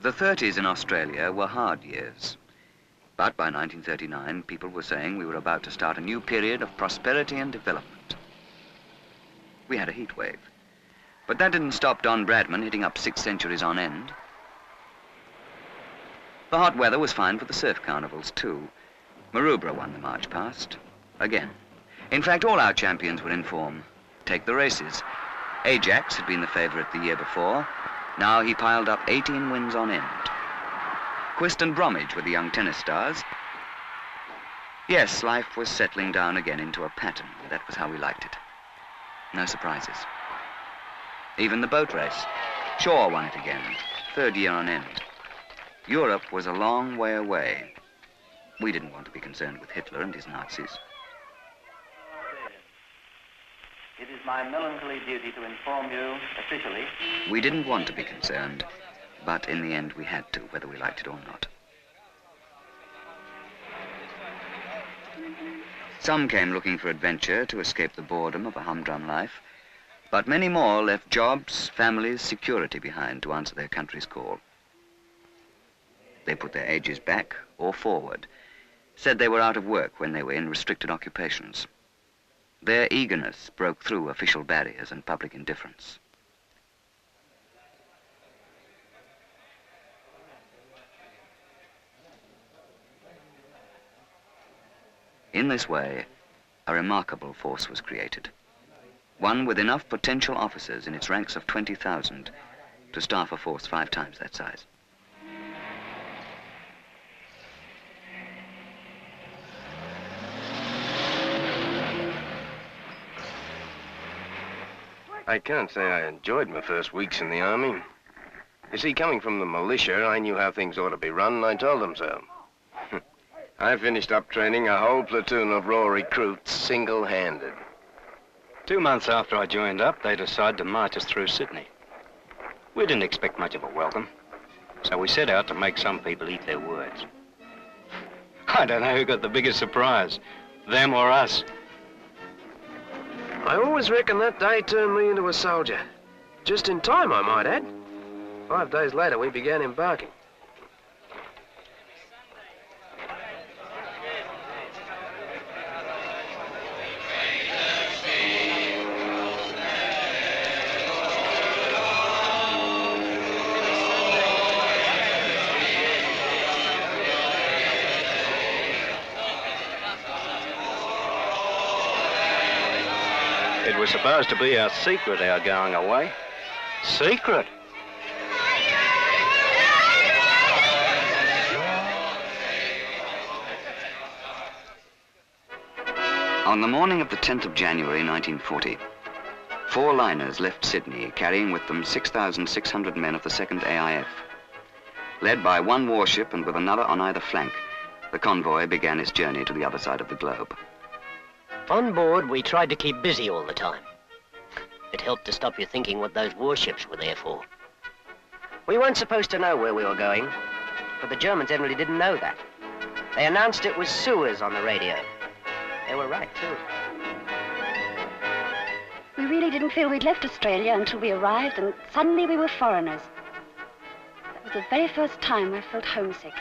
The 30s in Australia were hard years. But by 1939, people were saying we were about to start a new period of prosperity and development. We had a heat wave. But that didn't stop Don Bradman hitting up 6 centuries on end. The hot weather was fine for the surf carnivals, too. Maroubra won the march past, again. In fact, all our champions were in form. Take the races. Ajax had been the favourite the year before. Now he piled up 18 wins on end. Quist and Bromwich were the young tennis stars. Yes, life was settling down again into a pattern. That was how we liked it. No surprises. Even the boat race. Shaw won it again, 3rd year on end. Europe was a long way away. We didn't want to be concerned with Hitler and his Nazis. It is my melancholy duty to inform you officially. We didn't want to be concerned, but in the end we had to, whether we liked it or not. Some came looking for adventure to escape the boredom of a humdrum life, but many more left jobs, families, security behind to answer their country's call. They put their ages back or forward, said they were out of work when they were in restricted occupations. Their eagerness broke through official barriers and public indifference. In this way, a remarkable force was created. One with enough potential officers in its ranks of 20,000 to staff a force 5 times that size. I can't say I enjoyed my first weeks in the army. You see, coming from the militia, I knew how things ought to be run, and I told them so. I finished up training a whole platoon of raw recruits single-handed. 2 months after I joined up, they decided to march us through Sydney. We didn't expect much of a welcome, so we set out to make some people eat their words. I don't know who got the biggest surprise, them or us. I always reckon that day turned me into a soldier. Just in time, I might add. 5 days later, we began embarking. It was supposed to be our secret, our going away. Secret? On the morning of the 10th of January 1940, 4 liners left Sydney, carrying with them 6,600 men of the 2nd AIF. Led by 1 warship and with another on either flank, the convoy began its journey to the other side of the globe. On board, we tried to keep busy all the time. It helped to stop you thinking what those warships were there for. We weren't supposed to know where we were going, but the Germans evidently didn't know that. They announced it was Suez on the radio. They were right, too. We really didn't feel we'd left Australia until we arrived, and suddenly we were foreigners. That was the very first time I felt homesick.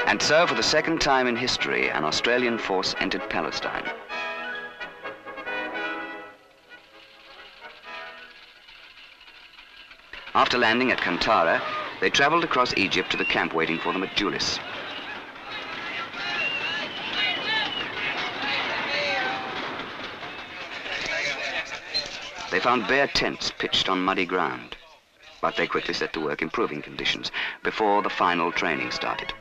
And so, for the 2nd time in history, an Australian force entered Palestine. After landing at Kantara, they travelled across Egypt to the camp waiting for them at Julis. They found bare tents pitched on muddy ground, but they quickly set to work improving conditions before the final training started.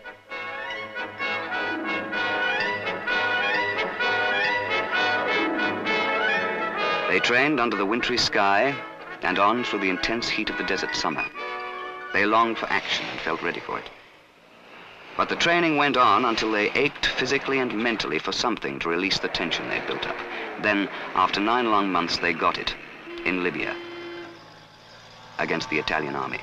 They trained under the wintry sky and on through the intense heat of the desert summer. They longed for action and felt ready for it. But the training went on until they ached physically and mentally for something to release the tension they'd built up. Then, after 9 long months, they got it in Libya against the Italian army.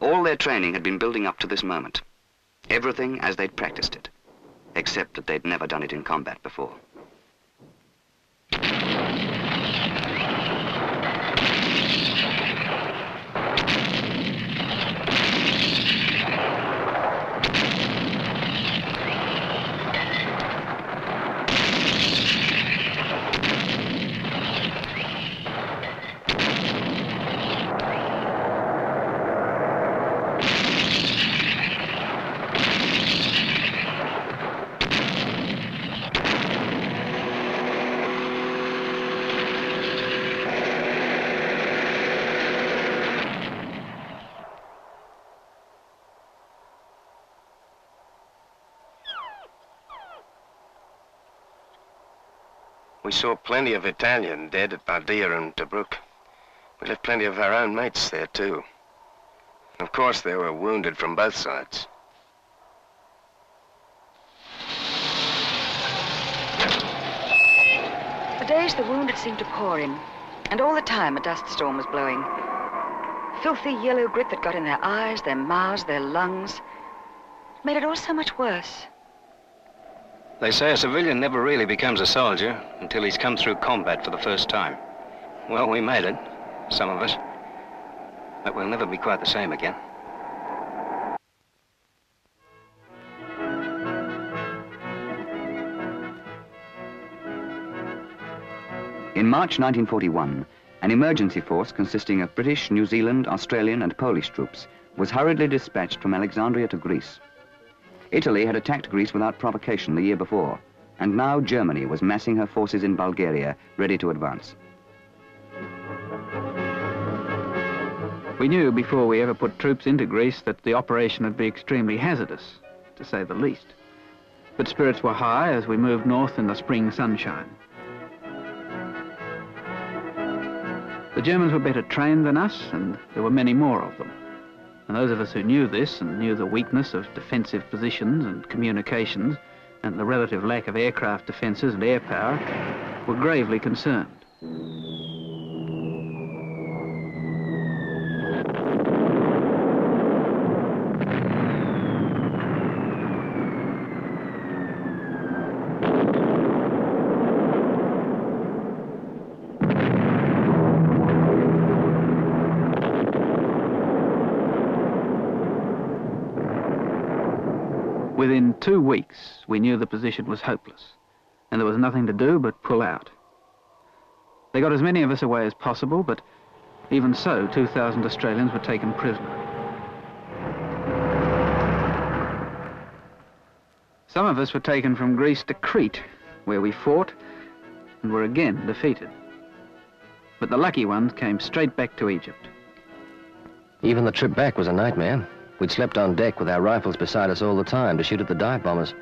All their training had been building up to this moment. Everything as they'd practiced it, except that they'd never done it in combat before. We saw plenty of Italian dead at Malaya and Tobruk. We left plenty of our own mates there, too. Of course, they were wounded from both sides. For days, the wounded seemed to pour in, and all the time a dust storm was blowing. Filthy yellow grit that got in their eyes, their mouths, their lungs. Made it all so much worse. They say a civilian never really becomes a soldier until he's come through combat for the first time. Well, we made it, some of us. But we'll never be quite the same again. In March 1941, an emergency force consisting of British, New Zealand, Australian and Polish troops was hurriedly dispatched from Alexandria to Greece. Italy had attacked Greece without provocation the year before, and now Germany was massing her forces in Bulgaria, ready to advance. We knew before we ever put troops into Greece that the operation would be extremely hazardous, to say the least. But spirits were high as we moved north in the spring sunshine. The Germans were better trained than us, and there were many more of them. And those of us who knew this and knew the weakness of defensive positions and communications and the relative lack of aircraft defences and air power were gravely concerned. Within 2 weeks, we knew the position was hopeless, and there was nothing to do but pull out. They got as many of us away as possible, but even so, 2,000 Australians were taken prisoner. Some of us were taken from Greece to Crete, where we fought and were again defeated. But the lucky ones came straight back to Egypt. Even the trip back was a nightmare. We'd slept on deck with our rifles beside us all the time to shoot at the dive bombers.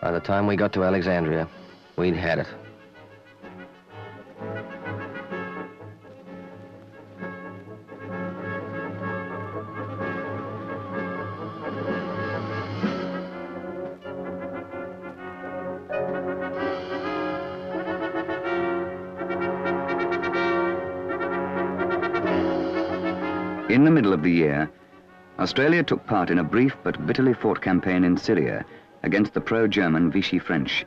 By the time we got to Alexandria, we'd had it. In the middle of the year, Australia took part in a brief but bitterly fought campaign in Syria against the pro-German Vichy French,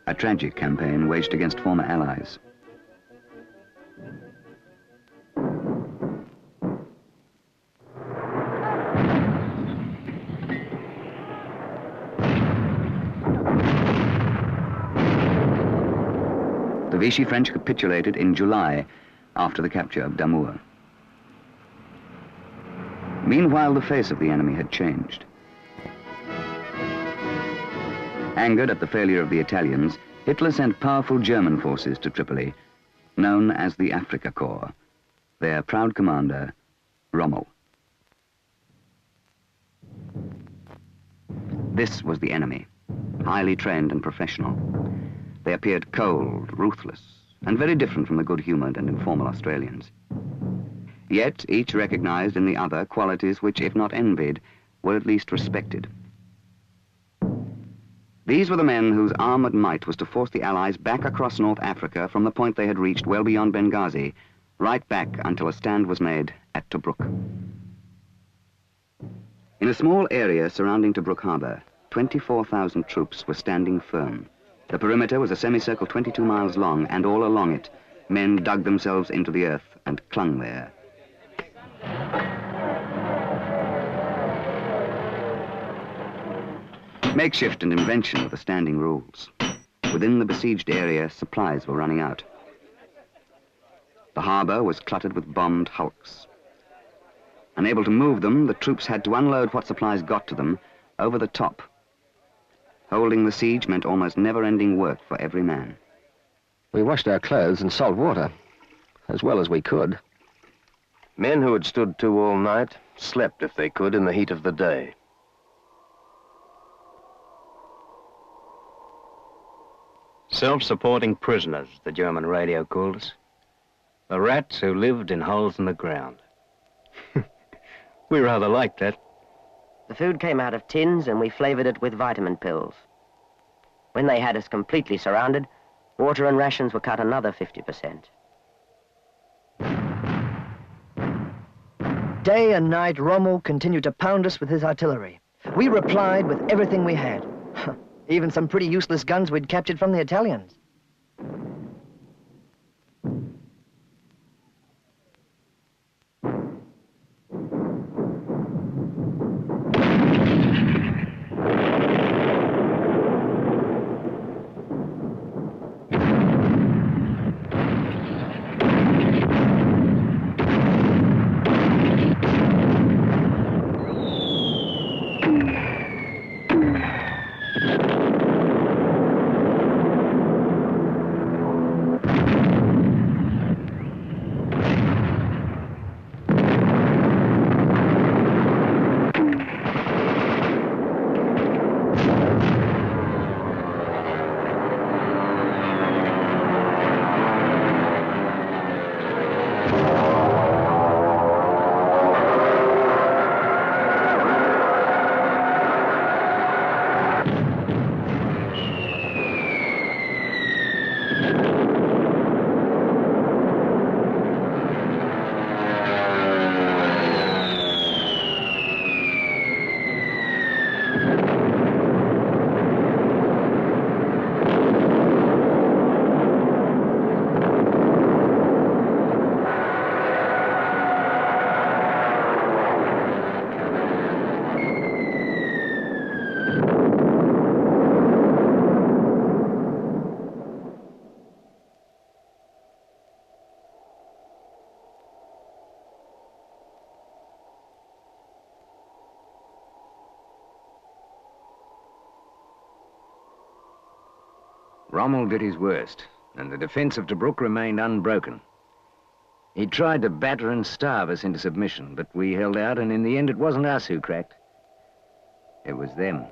a tragic campaign waged against former allies. The Vichy French capitulated in July after the capture of Damour. Meanwhile, the face of the enemy had changed. Angered at the failure of the Italians, Hitler sent powerful German forces to Tripoli, known as the Afrika Korps, their proud commander, Rommel. This was the enemy, highly trained and professional. They appeared cold, ruthless, and very different from the good-humored and informal Australians. Yet each recognized in the other qualities which, if not envied, were at least respected. These were the men whose armored might was to force the Allies back across North Africa from the point they had reached well beyond Benghazi, right back until a stand was made at Tobruk. In a small area surrounding Tobruk Harbour, 24,000 troops were standing firm. The perimeter was a semicircle 22 miles long, and all along it, men dug themselves into the earth and clung there. Makeshift and invention were the standing rules. Within the besieged area, supplies were running out. The harbour was cluttered with bombed hulks. Unable to move them, the troops had to unload what supplies got to them over the top. Holding the siege meant almost never-ending work for every man. We washed our clothes in salt water, as well as we could. Men who had stood to all night slept if they could in the heat of the day. Self-supporting prisoners, the German radio called us. The rats who lived in holes in the ground. We rather liked that. The food came out of tins and we flavored it with vitamin pills. When they had us completely surrounded, water and rations were cut another 50%. Day and night, Rommel continued to pound us with his artillery. We replied with everything we had. Even some pretty useless guns we'd captured from the Italians. Rommel did his worst, and the defense of Tobruk remained unbroken. He tried to batter and starve us into submission, but we held out, and in the end it wasn't us who cracked. It was them.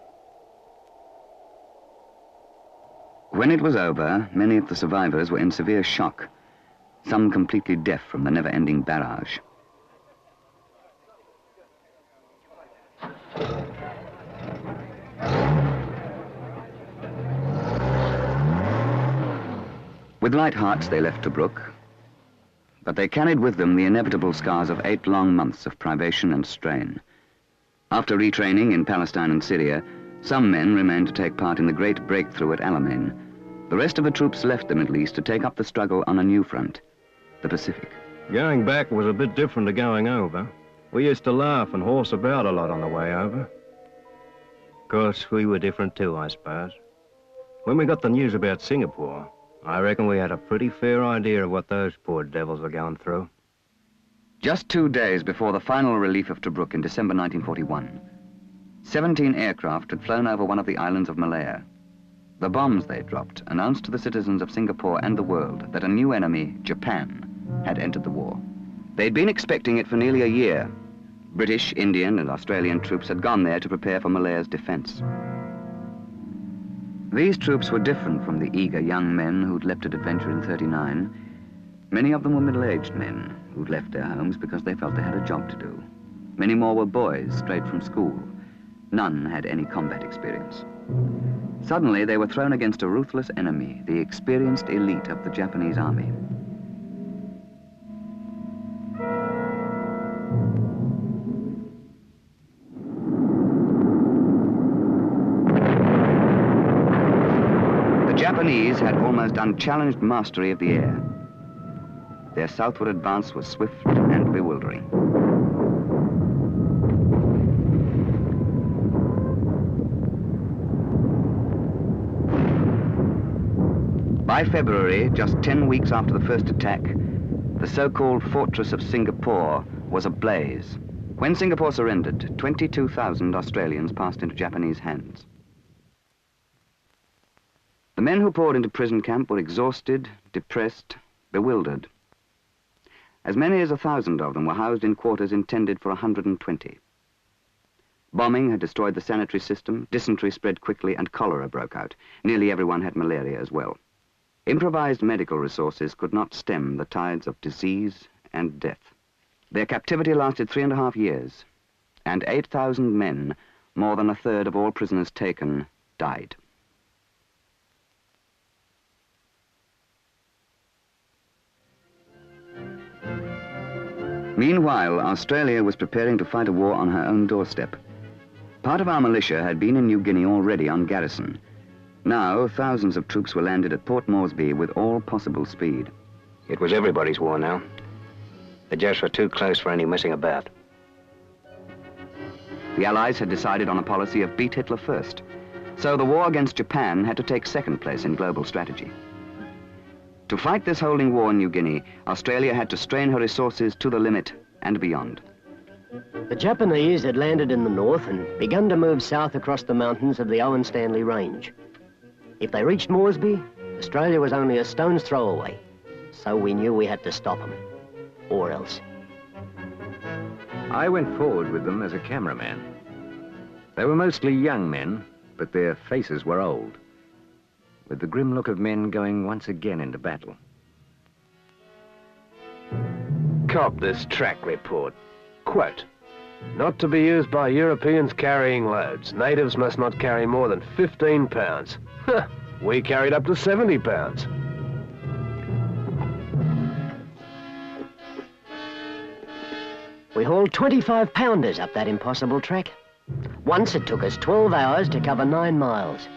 When it was over, many of the survivors were in severe shock, some completely deaf from the never-ending barrage. With light hearts, they left Tobruk, but they carried with them the inevitable scars of 8 long months of privation and strain. After retraining in Palestine and Syria, some men remained to take part in the great breakthrough at Alamein. The rest of the troops left the Middle East to take up the struggle on a new front, the Pacific. Going back was a bit different to going over. We used to laugh and horse about a lot on the way over. Of course, we were different too, I suppose. When we got the news about Singapore, I reckon we had a pretty fair idea of what those poor devils were going through. Just 2 days before the final relief of Tobruk in December 1941, 17 aircraft had flown over one of the islands of Malaya. The bombs they dropped announced to the citizens of Singapore and the world that a new enemy, Japan, had entered the war. They'd been expecting it for nearly a year. British, Indian, and Australian troops had gone there to prepare for Malaya's defense. These troops were different from the eager young men who'd left at adventure in '39. Many of them were middle-aged men who'd left their homes because they felt they had a job to do. Many more were boys straight from school. None had any combat experience. Suddenly, they were thrown against a ruthless enemy, the experienced elite of the Japanese army. The Japanese had almost unchallenged mastery of the air. Their southward advance was swift and bewildering. By February, just 10 weeks after the first attack, the so-called fortress of Singapore was ablaze. When Singapore surrendered, 22,000 Australians passed into Japanese hands. The men who poured into prison camp were exhausted, depressed, bewildered. As many as 1,000 of them were housed in quarters intended for 120. Bombing had destroyed the sanitary system, dysentery spread quickly, and cholera broke out. Nearly everyone had malaria as well. Improvised medical resources could not stem the tides of disease and death. Their captivity lasted 3.5 years, and 8,000 men, more than a third of all prisoners taken, died. Meanwhile, Australia was preparing to fight a war on her own doorstep. Part of our militia had been in New Guinea already on garrison. Now, thousands of troops were landed at Port Moresby with all possible speed. It was everybody's war now. The Japs were too close for any messing about. The Allies had decided on a policy of beat Hitler first, so the war against Japan had to take second place in global strategy. To fight this holding war in New Guinea, Australia had to strain her resources to the limit and beyond. The Japanese had landed in the north and begun to move south across the mountains of the Owen Stanley Range. If they reached Moresby, Australia was only a stone's throw away, so we knew we had to stop them, or else. I went forward with them as a cameraman. They were mostly young men, but their faces were old, with the grim look of men going once again into battle. Cop this track report. Quote, not to be used by Europeans carrying loads. Natives must not carry more than 15 pounds. We carried up to 70 pounds. We hauled 25-pounders up that impossible track. Once it took us 12 hours to cover 9 miles.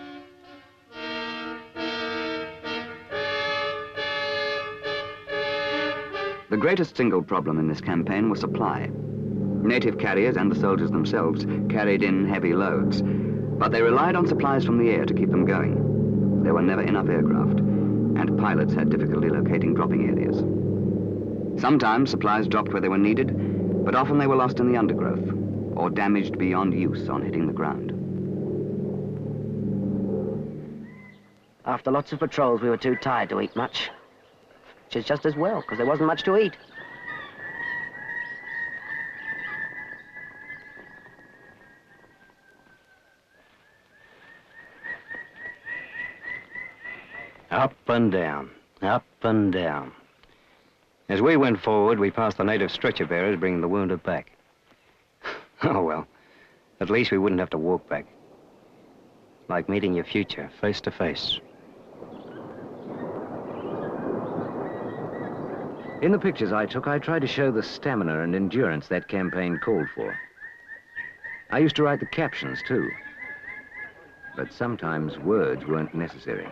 The greatest single problem in this campaign was supply. Native carriers and the soldiers themselves carried in heavy loads, but they relied on supplies from the air to keep them going. There were never enough aircraft, and pilots had difficulty locating dropping areas. Sometimes supplies dropped where they were needed, but often they were lost in the undergrowth or damaged beyond use on hitting the ground. After lots of patrols, we were too tired to eat much, which is just as well, because there wasn't much to eat. Up and down, up and down. As we went forward, we passed the native stretcher bearers bringing the wounded back. Oh, well, at least we wouldn't have to walk back. Like meeting your future face to face. In the pictures I took, I tried to show the stamina and endurance that campaign called for. I used to write the captions, too. But sometimes words weren't necessary.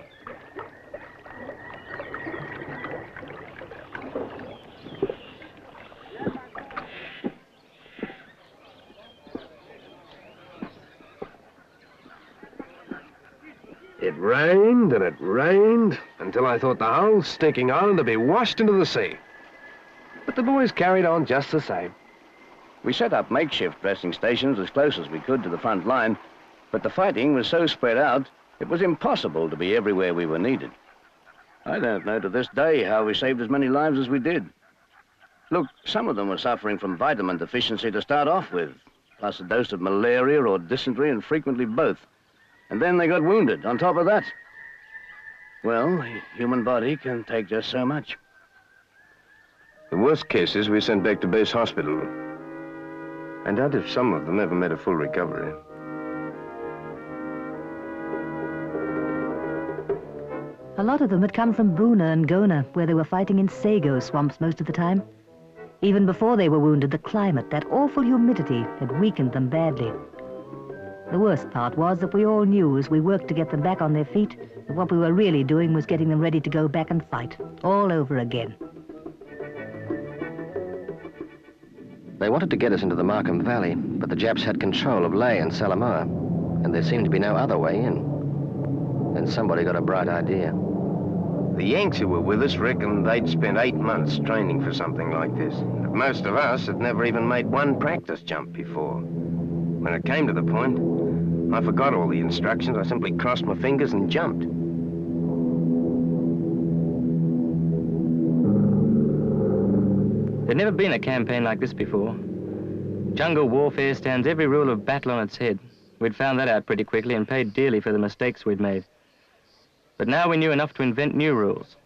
It rained and it rained until I thought the whole stinking island would be washed into the sea. But the boys carried on just the same. We set up makeshift dressing stations as close as we could to the front line, but the fighting was so spread out, it was impossible to be everywhere we were needed. I don't know to this day how we saved as many lives as we did. Look, some of them were suffering from vitamin deficiency to start off with, plus a dose of malaria or dysentery, and frequently both. And then they got wounded on top of that. Well, the human body can take just so much. The worst cases we sent back to base hospital. I doubt if some of them ever made a full recovery. A lot of them had come from Boona and Gona, where they were fighting in sago swamps most of the time. Even before they were wounded, the climate, that awful humidity, had weakened them badly. The worst part was that we all knew as we worked to get them back on their feet that what we were really doing was getting them ready to go back and fight, all over again. They wanted to get us into the Markham Valley, but the Japs had control of Leh and Salamoa, and there seemed to be no other way in. Then somebody got a bright idea. The Yanks who were with us reckoned they'd spent 8 months training for something like this. But most of us had never even made one practice jump before. When it came to the point, I forgot all the instructions. I simply crossed my fingers and jumped. There'd never been a campaign like this before. Jungle warfare stands every rule of battle on its head. We'd found that out pretty quickly and paid dearly for the mistakes we'd made. But now we knew enough to invent new rules.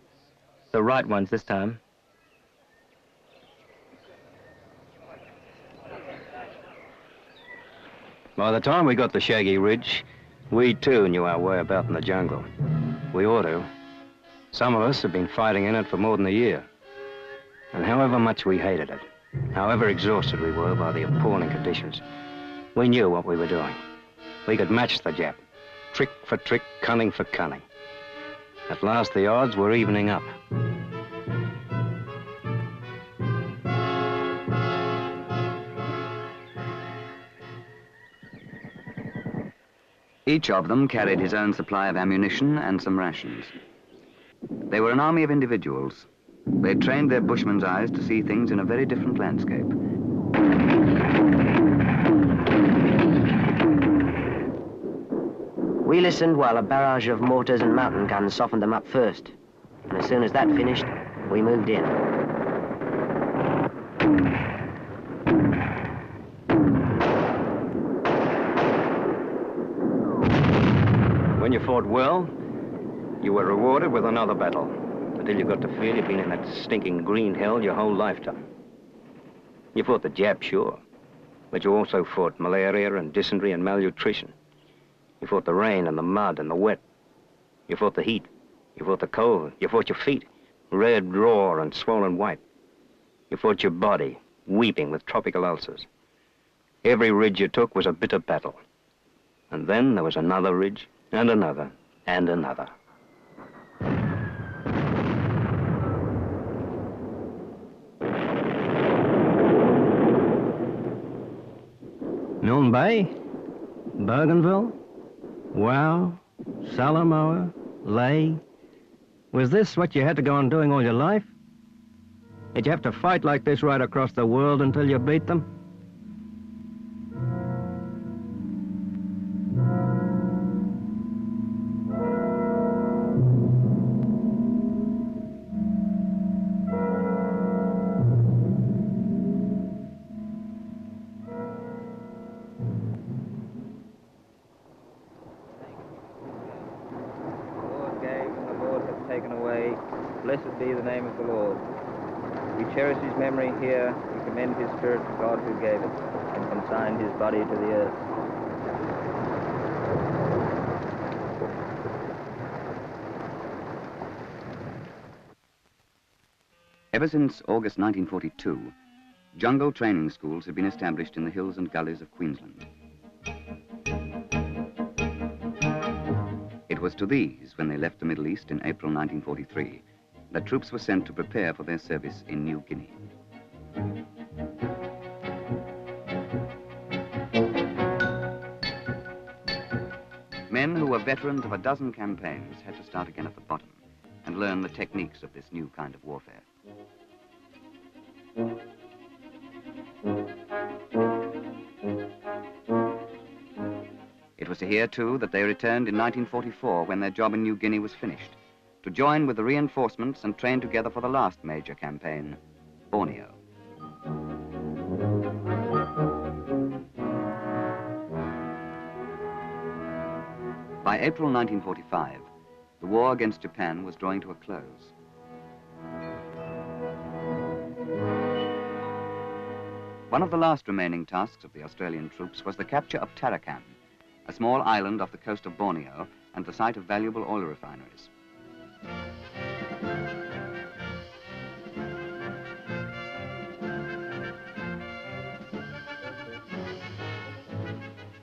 The right ones this time. By the time we got to Shaggy Ridge, we too knew our way about in the jungle. We ought to. Some of us had been fighting in it for more than a year. And however much we hated it, however exhausted we were by the appalling conditions, we knew what we were doing. We could match the Jap, trick for trick, cunning for cunning. At last, the odds were evening up. Each of them carried his own supply of ammunition and some rations. They were an army of individuals. They trained their bushmen's eyes to see things in a very different landscape. We listened while a barrage of mortars and mountain guns softened them up first. And as soon as that finished, we moved in. When you fought well, you were rewarded with another battle, until you got to feel you'd been in that stinking green hell your whole lifetime. You fought the Jap, sure, but you also fought malaria and dysentery and malnutrition. You fought the rain and the mud and the wet. You fought the heat. You fought the cold. You fought your feet, red, raw, and swollen white. You fought your body, weeping with tropical ulcers. Every ridge you took was a bitter battle. And then there was another ridge, and another, and another. Milne Bay? Bougainville? Wow? Salamoa? Leh? Was this what you had to go on doing all your life? Did you have to fight like this right across the world until you beat them? Blessed be the name of the Lord. We cherish his memory here, we commend his spirit to God who gave it, and consigned his body to the earth. Ever since August 1942, jungle training schools had been established in the hills and gullies of Queensland. It was to these, when they left the Middle East in April 1943, that troops were sent to prepare for their service in New Guinea. Men who were veterans of a dozen campaigns had to start again at the bottom and learn the techniques of this new kind of warfare. It was to here, too, that they returned in 1944 when their job in New Guinea was finished, to join with the reinforcements and train together for the last major campaign, Borneo. By April 1945, the war against Japan was drawing to a close. One of the last remaining tasks of the Australian troops was the capture of Tarakan, a small island off the coast of Borneo and the site of valuable oil refineries.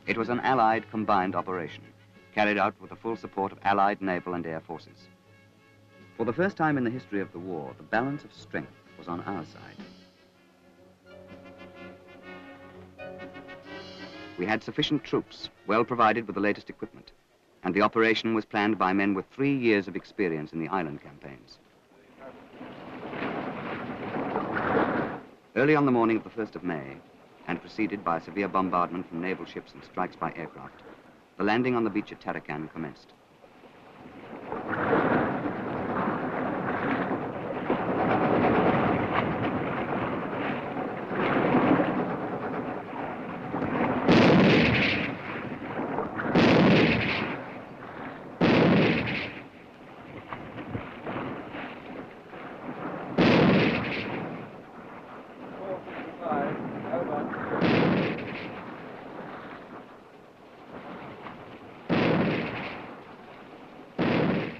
It was an Allied combined operation, carried out with the full support of Allied naval and air forces. For the first time in the history of the war, the balance of strength was on our side. We had sufficient troops, well provided with the latest equipment, and the operation was planned by men with 3 years of experience in the island campaigns. Early on the morning of the 1st of May, and preceded by a severe bombardment from naval ships and strikes by aircraft, the landing on the beach at Tarakan commenced.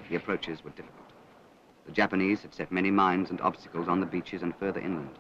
The approaches were difficult. The Japanese had set many mines and obstacles on the beaches and further inland.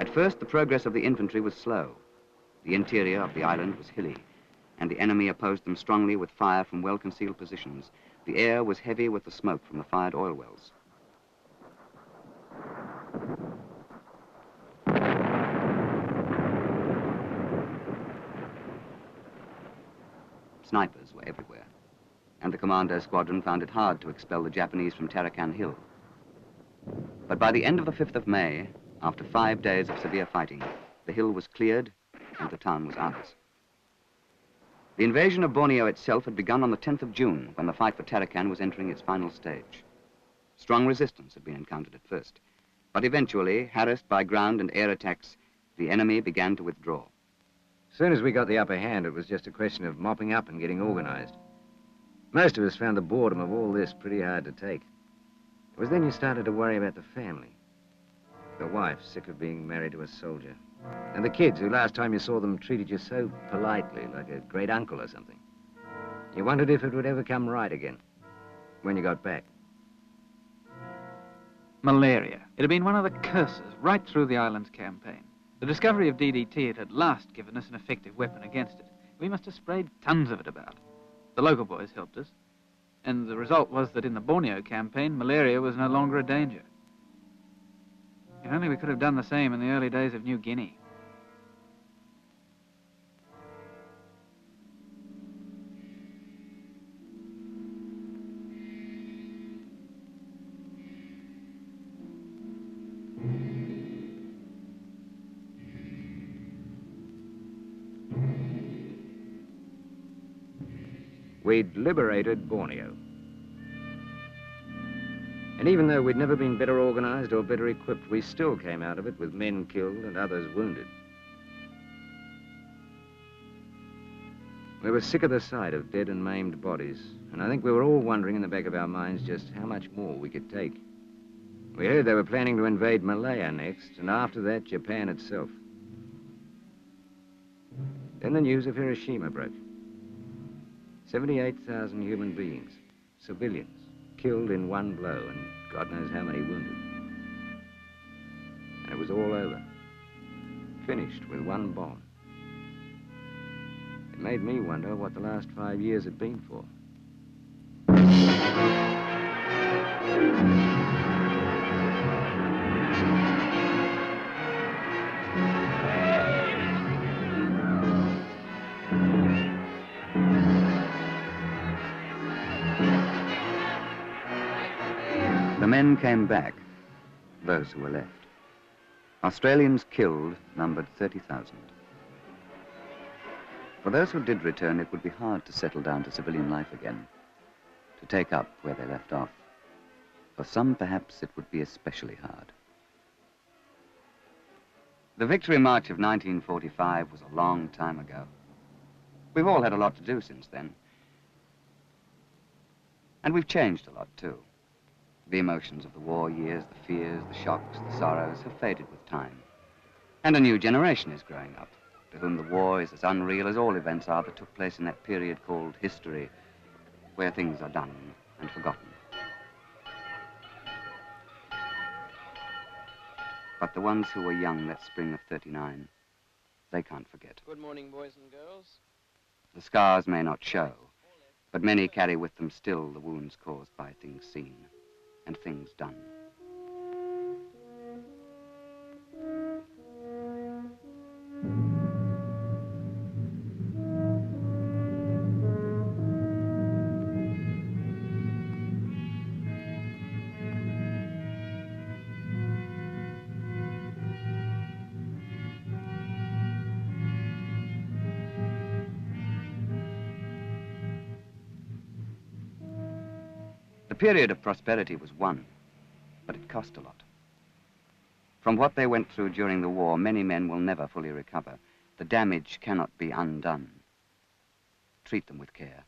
At first, the progress of the infantry was slow. The interior of the island was hilly, and the enemy opposed them strongly with fire from well-concealed positions. The air was heavy with the smoke from the fired oil wells. Snipers were everywhere, and the commando squadron found it hard to expel the Japanese from Tarakan Hill. But by the end of the 5th of May, after 5 days of severe fighting, the hill was cleared and the town was ours. The invasion of Borneo itself had begun on the 10th of June, when the fight for Tarakan was entering its final stage. Strong resistance had been encountered at first, but eventually, harassed by ground and air attacks, the enemy began to withdraw. As soon as we got the upper hand, it was just a question of mopping up and getting organized. Most of us found the boredom of all this pretty hard to take. It was then you started to worry about the family. The wife, sick of being married to a soldier. And the kids, who last time you saw them treated you so politely, like a great uncle or something. You wondered if it would ever come right again, when you got back. Malaria. It had been one of the curses right through the island's campaign. The discovery of DDT had at last given us an effective weapon against it. We must have sprayed tons of it about. The local boys helped us, and the result was that in the Borneo campaign, malaria was no longer a danger. If only we could have done the same in the early days of New Guinea. We'd liberated Borneo. And even though we'd never been better organized or better equipped, we still came out of it with men killed and others wounded. We were sick of the sight of dead and maimed bodies, and I think we were all wondering in the back of our minds just how much more we could take. We heard they were planning to invade Malaya next, and after that, Japan itself. Then the news of Hiroshima broke. 78,000 human beings, civilians, killed in one blow, and God knows how many wounded. And it was all over. Finished with one bomb. It made me wonder what the last 5 years had been for. men came back, those who were left. Australians killed numbered 30,000. For those who did return, it would be hard to settle down to civilian life again, to take up where they left off. For some, perhaps, it would be especially hard. The Victory March of 1945 was a long time ago. We've all had a lot to do since then. And we've changed a lot, too. The emotions of the war years, the fears, the shocks, the sorrows have faded with time. And a new generation is growing up, to whom the war is as unreal as all events are that took place in that period called history, where things are done and forgotten. But the ones who were young that spring of 39, they can't forget. Good morning, boys and girls. The scars may not show, but many carry with them still the wounds caused by things seen and things done. The period of prosperity was won, but it cost a lot. From what they went through during the war, many men will never fully recover. The damage cannot be undone. Treat them with care.